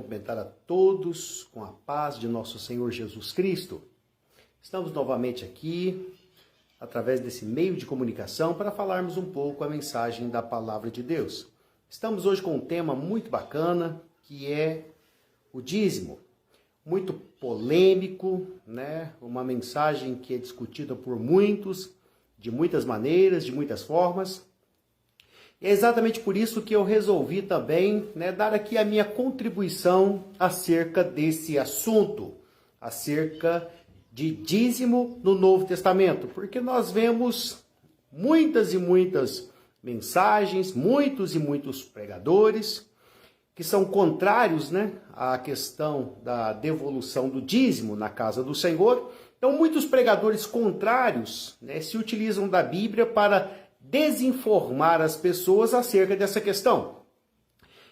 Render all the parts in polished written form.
cumprimentar a todos com a paz de nosso Senhor Jesus Cristo. Estamos novamente aqui, através desse meio de comunicação, para falarmos um pouco a mensagem da Palavra de Deus. Estamos hoje com um tema muito bacana, que é o dízimo. Muito polêmico, né? Uma mensagem que é discutida por muitos, de muitas maneiras, de muitas formas. É exatamente por isso que eu resolvi também, dar aqui a minha contribuição acerca desse assunto, acerca de dízimo no Novo Testamento, porque nós vemos muitas e muitas mensagens, muitos e muitos pregadores que são contrários, à questão da devolução do dízimo na casa do Senhor. Então, muitos pregadores contrários se utilizam da Bíblia para desinformar as pessoas acerca dessa questão.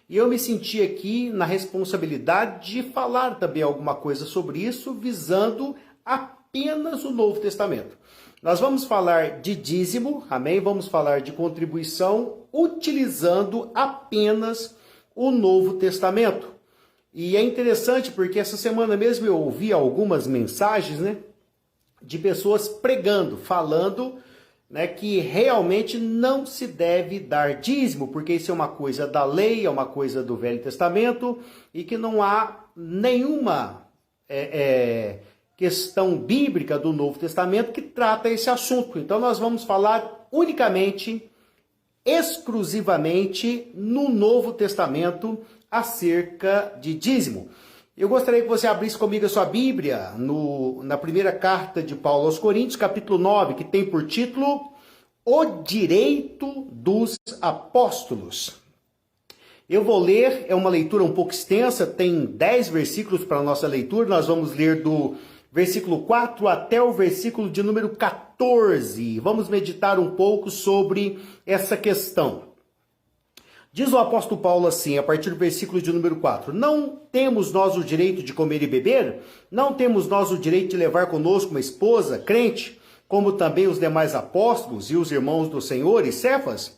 E eu me senti aqui na responsabilidade de falar também alguma coisa sobre isso, visando apenas o Novo Testamento. Nós vamos falar de dízimo, amém? Vamos falar de contribuição, utilizando apenas o Novo Testamento. E é interessante porque essa semana mesmo eu ouvi algumas mensagens, de pessoas pregando, falando que realmente não se deve dar dízimo, porque isso é uma coisa da lei, é uma coisa do Velho Testamento, e que não há nenhuma questão bíblica do Novo Testamento que trata esse assunto. Então nós vamos falar unicamente, exclusivamente no Novo Testamento acerca de dízimo. Eu gostaria que você abrisse comigo a sua Bíblia na primeira carta de Paulo aos Coríntios, capítulo 9, que tem por título O Direito dos Apóstolos. Eu vou ler, é uma leitura um pouco extensa, tem 10 versículos para a nossa leitura. Nós vamos ler do versículo 4 até o versículo de número 14. Vamos meditar um pouco sobre essa questão. Diz o apóstolo Paulo assim, a partir do versículo de número 4. Não temos nós o direito de comer e beber? Não temos nós o direito de levar conosco uma esposa crente, como também os demais apóstolos e os irmãos do Senhor e Cefas?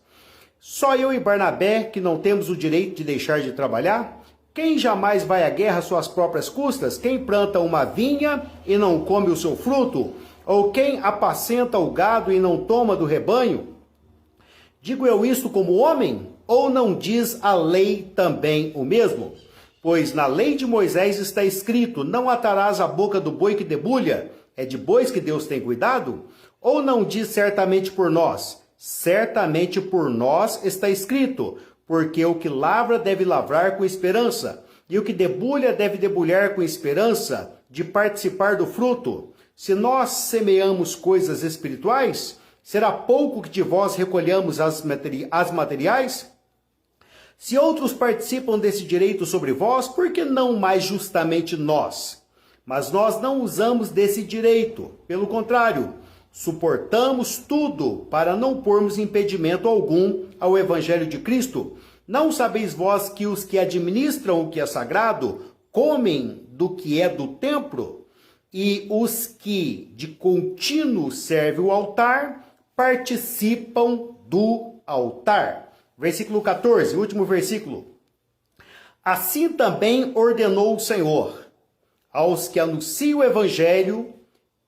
Só eu e Barnabé que não temos o direito de deixar de trabalhar? Quem jamais vai à guerra às suas próprias custas? Quem planta uma vinha e não come o seu fruto? Ou quem apacenta o gado e não toma do rebanho? Digo eu isto como homem? Ou não diz a lei também o mesmo? Pois na lei de Moisés está escrito, não atarás a boca do boi que debulha, é de bois que Deus tem cuidado? Ou não diz certamente por nós? Certamente por nós está escrito, porque o que lavra deve lavrar com esperança, e o que debulha deve debulhar com esperança de participar do fruto. Se nós semeamos coisas espirituais, será pouco que de vós recolhamos as materiais? Se outros participam desse direito sobre vós, por que não mais justamente nós? Mas nós não usamos desse direito. Pelo contrário, suportamos tudo para não pormos impedimento algum ao Evangelho de Cristo. Não sabeis vós que os que administram o que é sagrado comem do que é do templo? E os que de contínuo servem o altar participam do altar. Versículo 14, último versículo. Assim também ordenou o Senhor aos que anunciam o Evangelho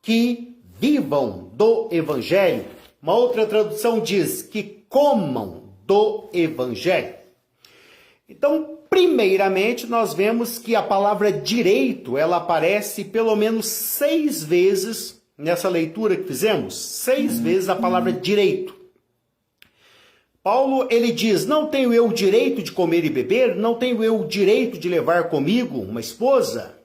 que vivam do Evangelho. Uma outra tradução diz que comam do Evangelho. Então, primeiramente, nós vemos que a palavra direito, ela aparece pelo menos 6 vezes nessa leitura que fizemos. 6 vezes a palavra direito. Paulo, ele diz, não tenho eu o direito de comer e beber? Não tenho eu o direito de levar comigo uma esposa?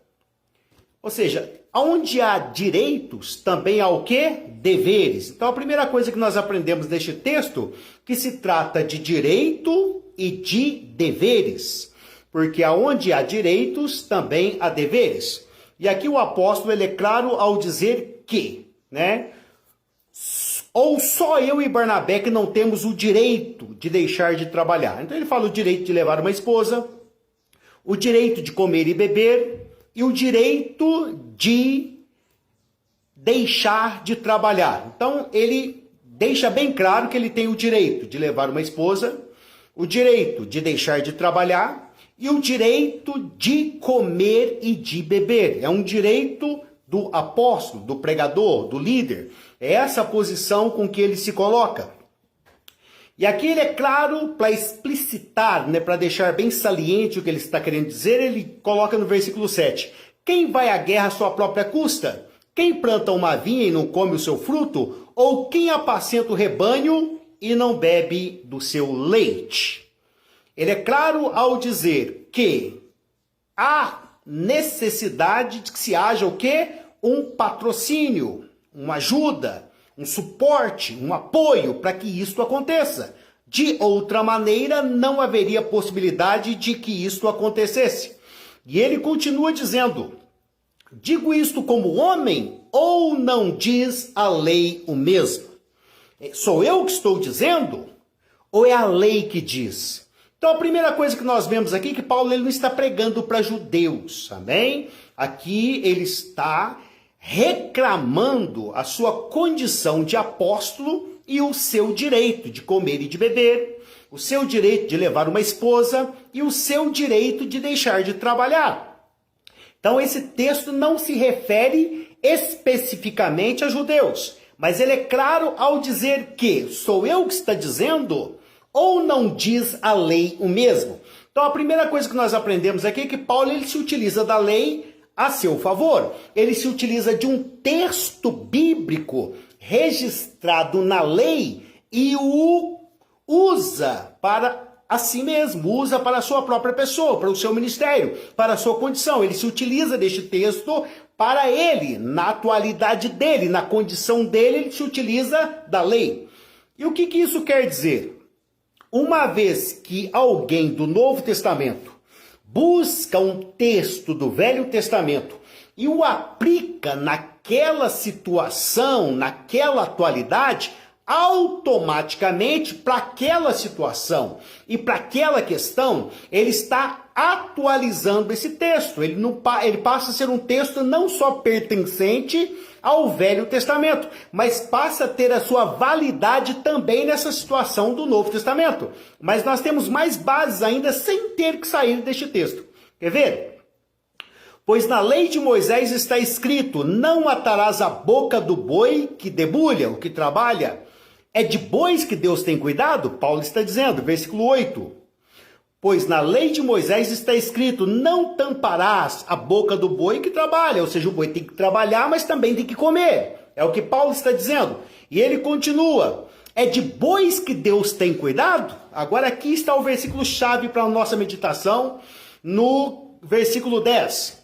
Ou seja, onde há direitos, também há o quê? Deveres. Então, a primeira coisa que nós aprendemos neste texto, que se trata de direito e de deveres. Porque aonde há direitos, também há deveres. E aqui o apóstolo, ele é claro ao dizer que, ou só eu e Barnabé que não temos o direito de deixar de trabalhar. Então ele fala o direito de levar uma esposa, o direito de comer e beber e o direito de deixar de trabalhar. Então ele deixa bem claro que ele tem o direito de levar uma esposa, o direito de deixar de trabalhar e o direito de comer e de beber. É um direito do apóstolo, do pregador, do líder. É essa a posição com que ele se coloca. E aqui ele é claro para explicitar, para deixar bem saliente o que ele está querendo dizer, ele coloca no versículo 7. Quem vai à guerra à sua própria custa? Quem planta uma vinha e não come o seu fruto? Ou quem apacenta o rebanho e não bebe do seu leite? Ele é claro ao dizer que há necessidade de que se haja o quê? Um patrocínio, uma ajuda, um suporte, um apoio para que isto aconteça. De outra maneira, não haveria possibilidade de que isto acontecesse. E ele continua dizendo, digo isto como homem ou não diz a lei o mesmo? Sou eu que estou dizendo ou é a lei que diz? Então a primeira coisa que nós vemos aqui é que Paulo ele não está pregando para judeus, amém? Aqui ele está reclamando a sua condição de apóstolo e o seu direito de comer e de beber, o seu direito de levar uma esposa e o seu direito de deixar de trabalhar. Então esse texto não se refere especificamente a judeus, mas ele é claro ao dizer que sou eu que está dizendo ou não diz a lei o mesmo. Então a primeira coisa que nós aprendemos aqui é que Paulo ele se utiliza da lei a seu favor. Ele se utiliza de um texto bíblico registrado na lei e o usa para a si mesmo, usa para a sua própria pessoa, para o seu ministério, para a sua condição. Ele se utiliza deste texto para ele, na atualidade dele, na condição dele, ele se utiliza da lei. E o que isso quer dizer? Uma vez que alguém do Novo Testamento busca um texto do Velho Testamento e o aplica naquela situação, naquela atualidade, automaticamente para aquela situação e para aquela questão, ele está atualizando esse texto. Ele passa a ser um texto não só pertencente ao Velho Testamento, mas passa a ter a sua validade também nessa situação do Novo Testamento. Mas nós temos mais bases ainda sem ter que sair deste texto. Quer ver? Pois na lei de Moisés está escrito, não atarás a boca do boi que debulha, o que trabalha. É de bois que Deus tem cuidado? Paulo está dizendo, versículo 8. Pois na lei de Moisés está escrito, não tamparás a boca do boi que trabalha. Ou seja, o boi tem que trabalhar, mas também tem que comer. É o que Paulo está dizendo. E ele continua, é de bois que Deus tem cuidado? Agora aqui está o versículo chave para a nossa meditação, no versículo 10.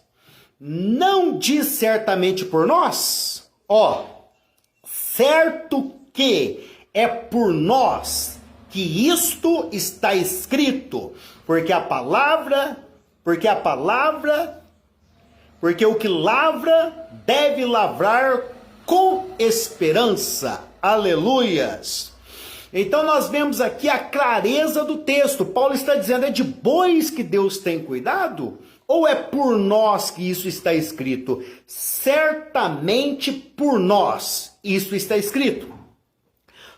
Não diz certamente por nós? Certo que é por nós que isto está escrito, porque o que lavra deve lavrar com esperança. Aleluias! Então nós vemos aqui a clareza do texto. Paulo está dizendo, é de bois que Deus tem cuidado? Ou é por nós que isso está escrito? Certamente por nós isso está escrito.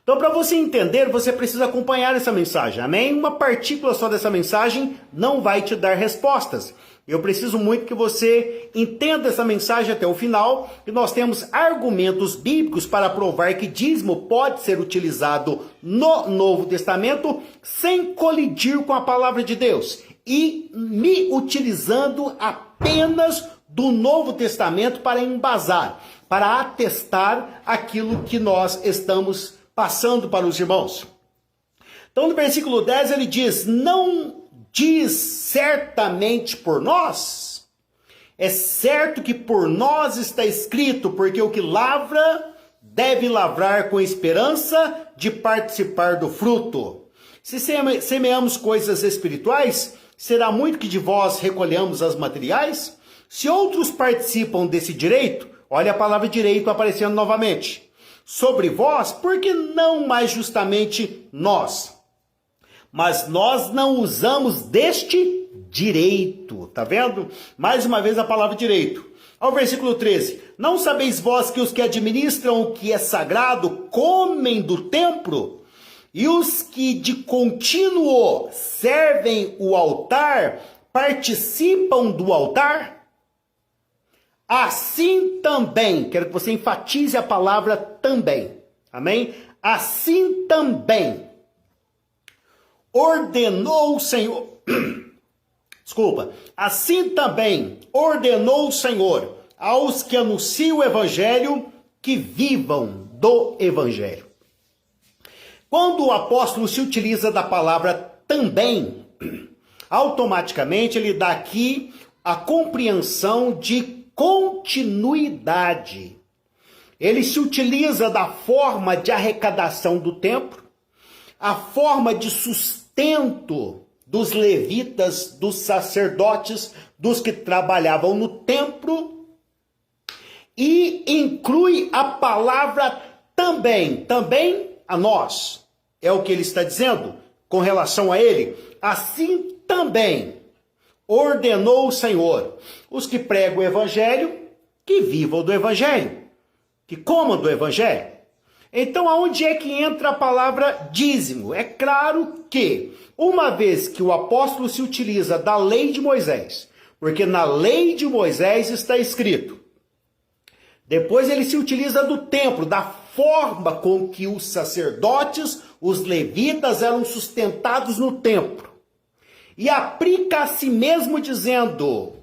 Então, para você entender, você precisa acompanhar essa mensagem, amém? Uma partícula só dessa mensagem não vai te dar respostas. Eu preciso muito que você entenda essa mensagem até o final, que nós temos argumentos bíblicos para provar que dízimo pode ser utilizado no Novo Testamento sem colidir com a palavra de Deus. E me utilizando apenas do Novo Testamento para embasar, para atestar aquilo que nós estamos passando para os irmãos. Então no versículo 10 ele diz, não diz certamente por nós? É certo que por nós está escrito, porque o que lavra deve lavrar com esperança de participar do fruto. Se semeamos coisas espirituais, será muito que de vós recolhamos as materiais? Se outros participam desse direito, olha a palavra direito aparecendo novamente. Sobre vós, porque não mais justamente nós? Mas nós não usamos deste direito, tá vendo? Mais uma vez a palavra direito. Ao versículo 13, não sabeis vós que os que administram o que é sagrado comem do templo? E os que de contínuo servem o altar participam do altar? Assim também, quero que você enfatize a palavra também, amém? Assim também ordenou o Senhor, desculpa, assim também ordenou o Senhor aos que anunciam o evangelho que vivam do evangelho. Quando o apóstolo se utiliza da palavra também, automaticamente ele dá aqui a compreensão de continuidade. Ele se utiliza da forma de arrecadação do templo, a forma de sustento dos levitas, dos sacerdotes, dos que trabalhavam no templo, e inclui a palavra também, também a nós. É o que ele está dizendo com relação a ele. Assim também ordenou o Senhor os que pregam o evangelho, que vivam do evangelho, que comam do evangelho. Então, aonde é que entra a palavra dízimo? É claro que, uma vez que o apóstolo se utiliza da lei de Moisés, porque na lei de Moisés está escrito, depois ele se utiliza do templo, da forma com que os sacerdotes, os levitas eram sustentados no templo. E aplica a si mesmo dizendo,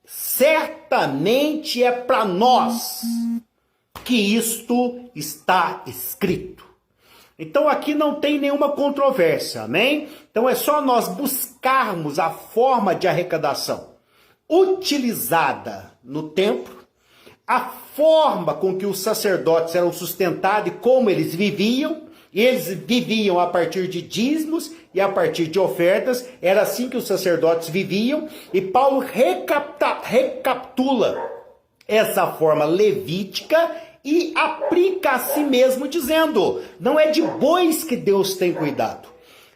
certamente é para nós que isto está escrito. Então aqui não tem nenhuma controvérsia, amém? Então é só nós buscarmos a forma de arrecadação utilizada no templo, a forma com que os sacerdotes eram sustentados e como eles viviam, e eles viviam a partir de dízimos e a partir de ofertas, era assim que os sacerdotes viviam, e Paulo recapitula essa forma levítica e aplica a si mesmo dizendo, não é de bois que Deus tem cuidado,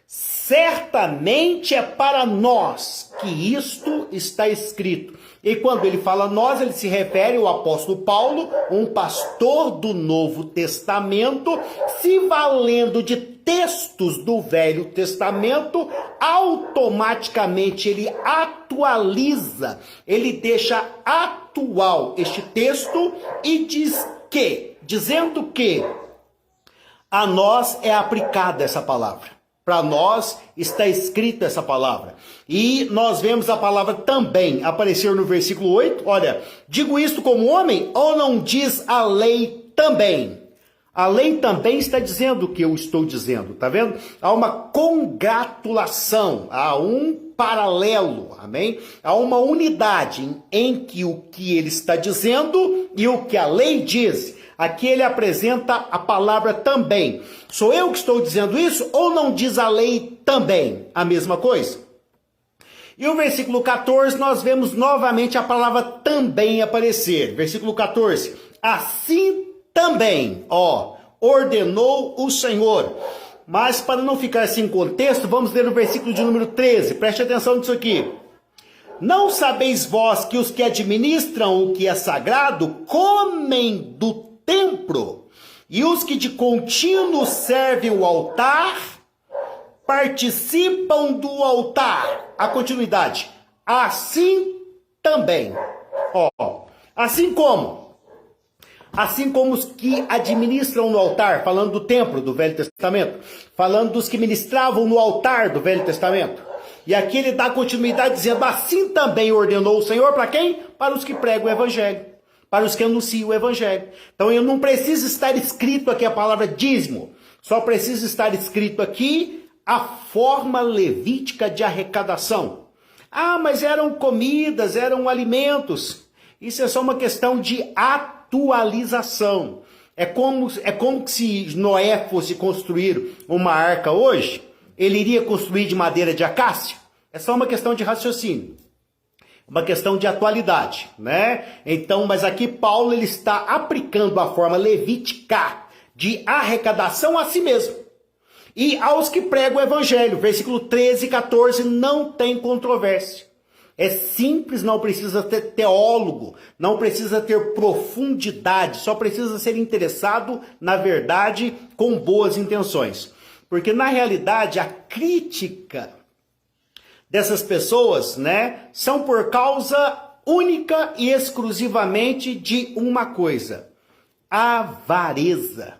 certamente é para nós que isto está escrito. E quando ele fala nós, ele se refere ao apóstolo Paulo, um pastor do Novo Testamento, se valendo de textos do Velho Testamento, automaticamente ele atualiza, ele deixa atual este texto e diz que, dizendo que a nós é aplicada essa palavra. Para nós está escrita essa palavra. E nós vemos a palavra também aparecer no versículo 8. Olha, digo isto como homem ou não diz a lei também? A lei também está dizendo o que eu estou dizendo, tá vendo? Há uma congratulação, há um paralelo, amém? Há uma unidade em que o que ele está dizendo e o que a lei diz. Aqui ele apresenta a palavra também. Sou eu que estou dizendo isso ou não diz a lei também a mesma coisa? E o versículo 14 nós vemos novamente a palavra também aparecer. Versículo 14. Assim também, ordenou o Senhor. Mas para não ficar sem contexto, vamos ler o versículo de número 13. Preste atenção nisso aqui. Não sabeis vós que os que administram o que é sagrado comem do templo, e os que de contínuo servem o altar participam do altar. A continuidade. Assim também. Assim como os que administram no altar, falando do templo do Velho Testamento, falando dos que ministravam no altar do Velho Testamento. E aqui ele dá continuidade dizendo, assim também ordenou o Senhor para quem? Para os que pregam o evangelho, para os que anunciam o evangelho. Então eu não preciso estar escrito aqui a palavra dízimo, só precisa estar escrito aqui a forma levítica de arrecadação. Ah, mas eram comidas, eram alimentos. Isso é só uma questão de atualização. É como se Noé fosse construir uma arca hoje, ele iria construir de madeira de acácia? É só uma questão de raciocínio. Uma questão de atualidade, né? Então, mas aqui Paulo ele está aplicando a forma levítica de arrecadação a si mesmo. E aos que pregam o evangelho, versículo 13 e 14, não tem controvérsia. É simples, não precisa ter teólogo, não precisa ter profundidade, só precisa ser interessado na verdade com boas intenções. Porque na realidade a crítica dessas pessoas, né, são por causa única e exclusivamente de uma coisa: avareza.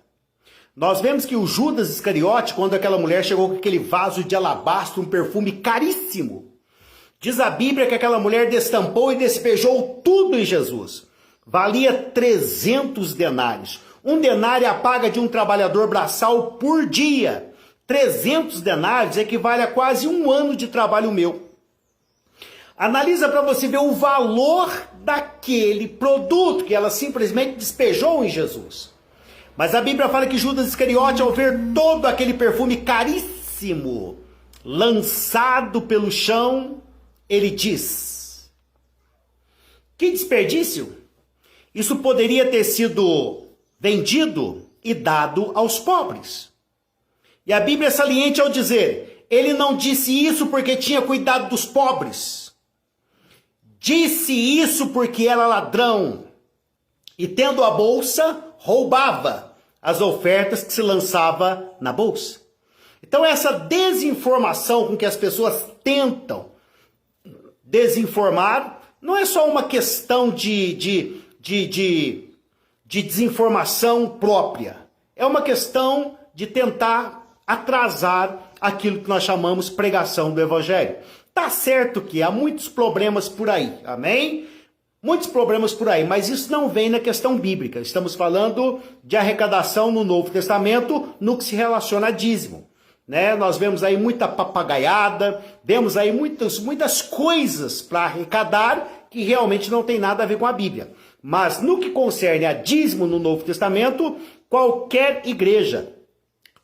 Nós vemos que o Judas Iscariote, quando aquela mulher chegou com aquele vaso de alabastro, um perfume caríssimo, diz a Bíblia que aquela mulher destampou e despejou tudo em Jesus. Valia 300 denários. Um denário é a paga de um trabalhador braçal por dia. 300 denários equivale a quase um ano de trabalho meu. Analisa para você ver o valor daquele produto que ela simplesmente despejou em Jesus. Mas a Bíblia fala que Judas Iscariote, ao ver todo aquele perfume caríssimo lançado pelo chão, ele diz: que desperdício! Isso poderia ter sido vendido e dado aos pobres. E a Bíblia é saliente ao dizer: ele não disse isso porque tinha cuidado dos pobres. Disse isso porque era ladrão. E tendo a bolsa, roubava as ofertas que se lançava na bolsa. Então essa desinformação com que as pessoas tentam desinformar não é só uma questão de desinformação própria. É uma questão de tentar atrasar aquilo que nós chamamos pregação do evangelho. Tá certo que há muitos problemas por aí, amém? Muitos problemas por aí, mas isso não vem na questão bíblica. Estamos falando de arrecadação no Novo Testamento, no que se relaciona a dízimo. Né? Nós vemos aí muita papagaiada, vemos aí muitas coisas para arrecadar que realmente não tem nada a ver com a Bíblia. Mas no que concerne a dízimo no Novo Testamento, qualquer igreja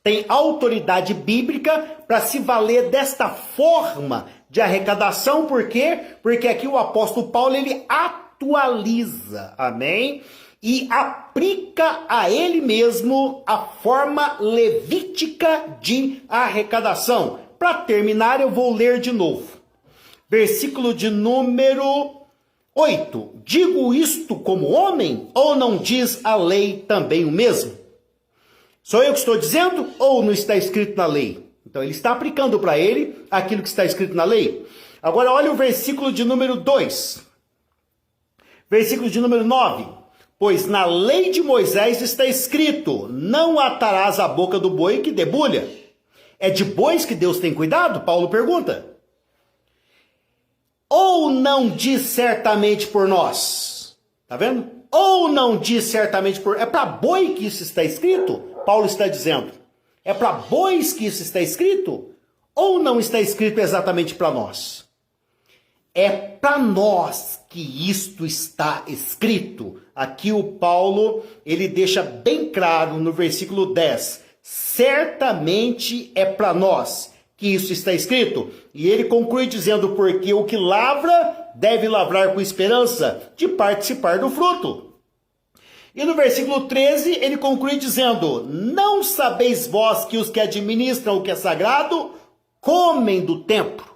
tem autoridade bíblica para se valer desta forma de arrecadação. Por quê? Porque aqui o apóstolo Paulo, ele atualiza, amém? E aplica a ele mesmo a forma levítica de arrecadação. Para terminar, eu vou ler de novo. Versículo de número 8. Digo isto como homem, ou não diz a lei também o mesmo? Sou eu que estou dizendo ou não está escrito na lei? Então ele está aplicando para ele aquilo que está escrito na lei. Agora olha o versículo de número 2. Versículo de número 9. Pois na lei de Moisés está escrito: não atarás a boca do boi que debulha. É de bois que Deus tem cuidado? Paulo pergunta. Ou não diz certamente por nós? Tá vendo? Ou não diz certamente por... É para boi que isso está escrito? Paulo está dizendo. É para bois que isso está escrito? Ou não está escrito exatamente para nós? É para nós que isto está escrito. Aqui o Paulo, ele deixa bem claro no versículo 10. Certamente é para nós que isso está escrito. E ele conclui dizendo: porque o que lavra deve lavrar com esperança de participar do fruto. E no versículo 13 ele conclui dizendo: não sabeis vós que os que administram o que é sagrado comem do templo,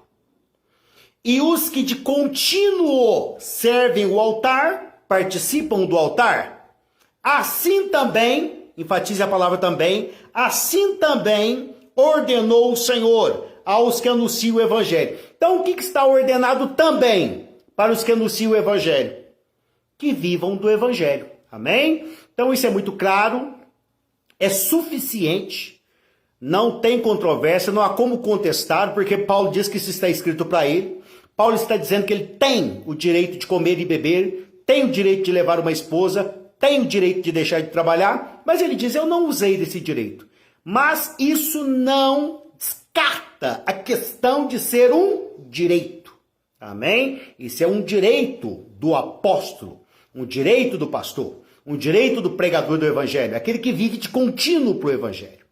e os que de contínuo servem o altar participam do altar? Assim também, enfatize a palavra também, assim também ordenou o Senhor aos que anunciam o evangelho. Então o que está ordenado também para os que anunciam o evangelho? Que vivam do evangelho. Amém? Então isso é muito claro, é suficiente, não tem controvérsia, não há como contestar, porque Paulo diz que isso está escrito para ele. Paulo está dizendo que ele tem o direito de comer e beber, tem o direito de levar uma esposa, tem o direito de deixar de trabalhar, mas ele diz: eu não usei desse direito. Mas isso não descarta a questão de ser um direito. Amém? Isso é um direito do apóstolo, um direito do pastor, um direito do pregador do evangelho, aquele que vive de contínuo para o evangelho.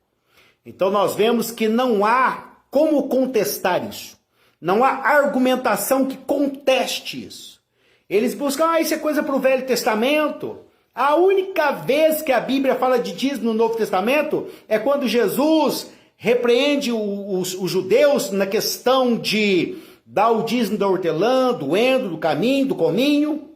Então nós vemos que não há como contestar isso. Não há argumentação que conteste isso. Eles buscam: isso é coisa para o Velho Testamento. A única vez que a Bíblia fala de dízimo no Novo Testamento é quando Jesus repreende os judeus na questão de dar o dízimo da hortelã, do endo, do caminho, do cominho,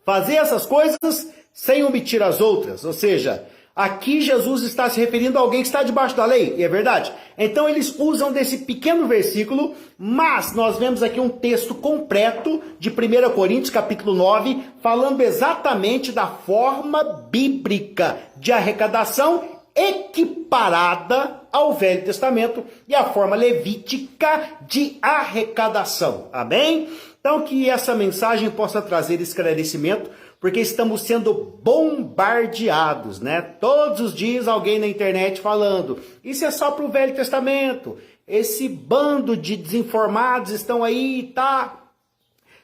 fazer essas coisas sem omitir as outras. Ou seja, Aqui Jesus está se referindo a alguém que está debaixo da lei, e é verdade. Então eles usam desse pequeno versículo, mas nós vemos aqui um texto completo de 1 Coríntios capítulo 9, falando exatamente da forma bíblica de arrecadação equiparada ao Velho Testamento e a forma levítica de arrecadação. Amém? Então que essa mensagem possa trazer esclarecimento, porque estamos sendo bombardeados, né? Todos os dias alguém na internet falando, isso é só para o Velho Testamento, esse bando de desinformados estão aí, tá?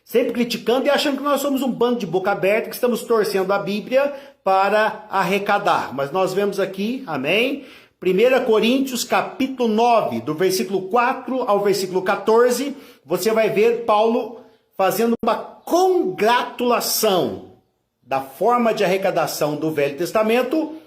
Sempre criticando e achando que nós somos um bando de boca aberta, que estamos torcendo a Bíblia para arrecadar. Mas nós vemos aqui, amém? 1 Coríntios capítulo 9, do versículo 4 ao versículo 14, você vai ver Paulo fazendo uma congratulação da forma de arrecadação do Velho Testamento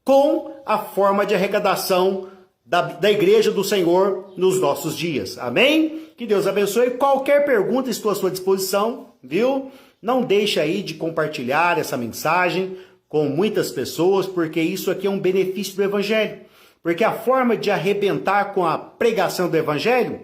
com a forma de arrecadação da Igreja do Senhor nos nossos dias. Amém? Que Deus abençoe. Qualquer pergunta estou à sua disposição, viu? Não deixe aí de compartilhar essa mensagem com muitas pessoas, porque isso aqui é um benefício do Evangelho. Porque a forma de arrebentar com a pregação do Evangelho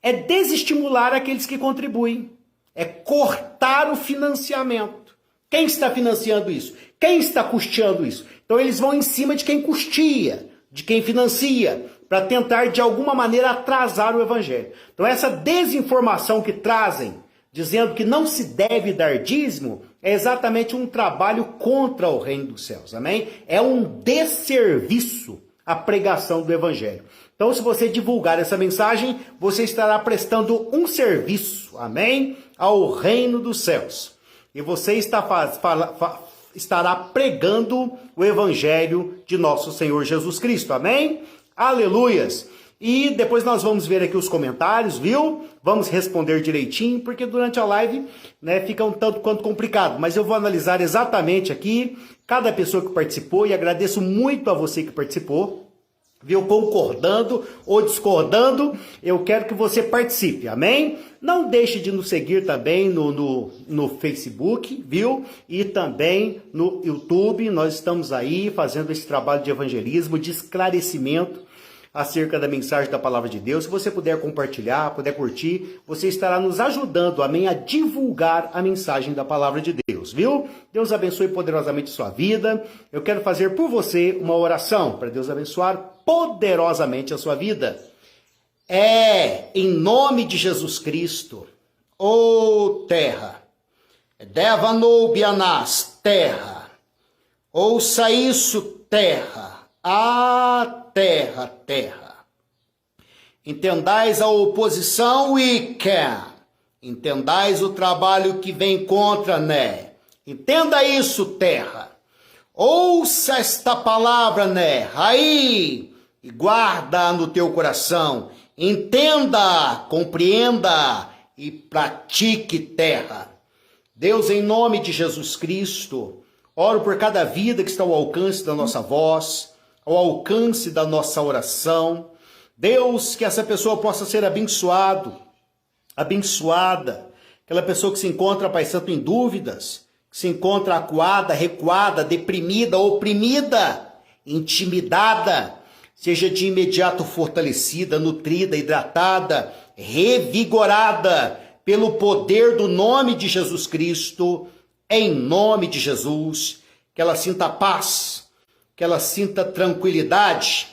é desestimular aqueles que contribuem. É cortar o financiamento. Quem está financiando isso? Quem está custeando isso? Então eles vão em cima de quem custeia, de quem financia, para tentar de alguma maneira atrasar o Evangelho. Então essa desinformação que trazem, dizendo que não se deve dar dízimo, é exatamente um trabalho contra o reino dos céus, amém? É um desserviço à pregação do Evangelho. Então se você divulgar essa mensagem, você estará prestando um serviço, amém? Ao reino dos céus. E você estará pregando o Evangelho de nosso Senhor Jesus Cristo, amém? Aleluias! E depois nós vamos ver aqui os comentários, viu? Vamos responder direitinho, porque durante a live, né, fica um tanto quanto complicado. Mas eu vou analisar exatamente aqui cada pessoa que participou e agradeço muito a você que participou. Viu, concordando ou discordando, eu quero que você participe, amém? Não deixe de nos seguir também no Facebook, viu? E também no YouTube, nós estamos aí fazendo esse trabalho de evangelismo, de esclarecimento acerca da mensagem da Palavra de Deus. Se você puder compartilhar, puder curtir, você estará nos ajudando, amém, a divulgar a mensagem da Palavra de Deus, viu? Deus abençoe poderosamente sua vida. Eu quero fazer por você uma oração para Deus abençoar poderosamente a sua vida. Em nome de Jesus Cristo, ô terra, devanou bianás, terra, ouça isso, terra, terra, terra. Entendais a oposição e quer. Entendais o trabalho que vem contra, né? Entenda isso, terra. Ouça esta palavra, né? Aí, e guarda no teu coração. Entenda, compreenda e pratique, terra. Deus, em nome de Jesus Cristo, oro por cada vida que está ao alcance da nossa voz, ao alcance da nossa oração. Deus, que essa pessoa possa ser abençoada, aquela pessoa que se encontra, Pai Santo, em dúvidas, que se encontra acuada, recuada, deprimida, oprimida, intimidada, seja de imediato fortalecida, nutrida, hidratada, revigorada pelo poder do nome de Jesus Cristo, em nome de Jesus, que ela sinta paz, que ela sinta tranquilidade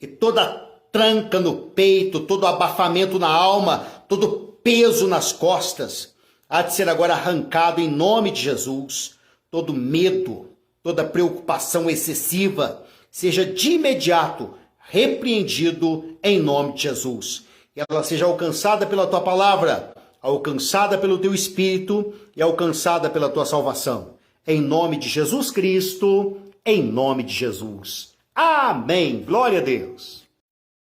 e toda tranca no peito, todo abafamento na alma, todo peso nas costas, há de ser agora arrancado em nome de Jesus. Todo medo, toda preocupação excessiva, seja de imediato repreendido em nome de Jesus. E ela seja alcançada pela tua palavra, alcançada pelo teu Espírito e alcançada pela tua salvação. Em nome de Jesus Cristo, em nome de Jesus. Amém. Glória a Deus.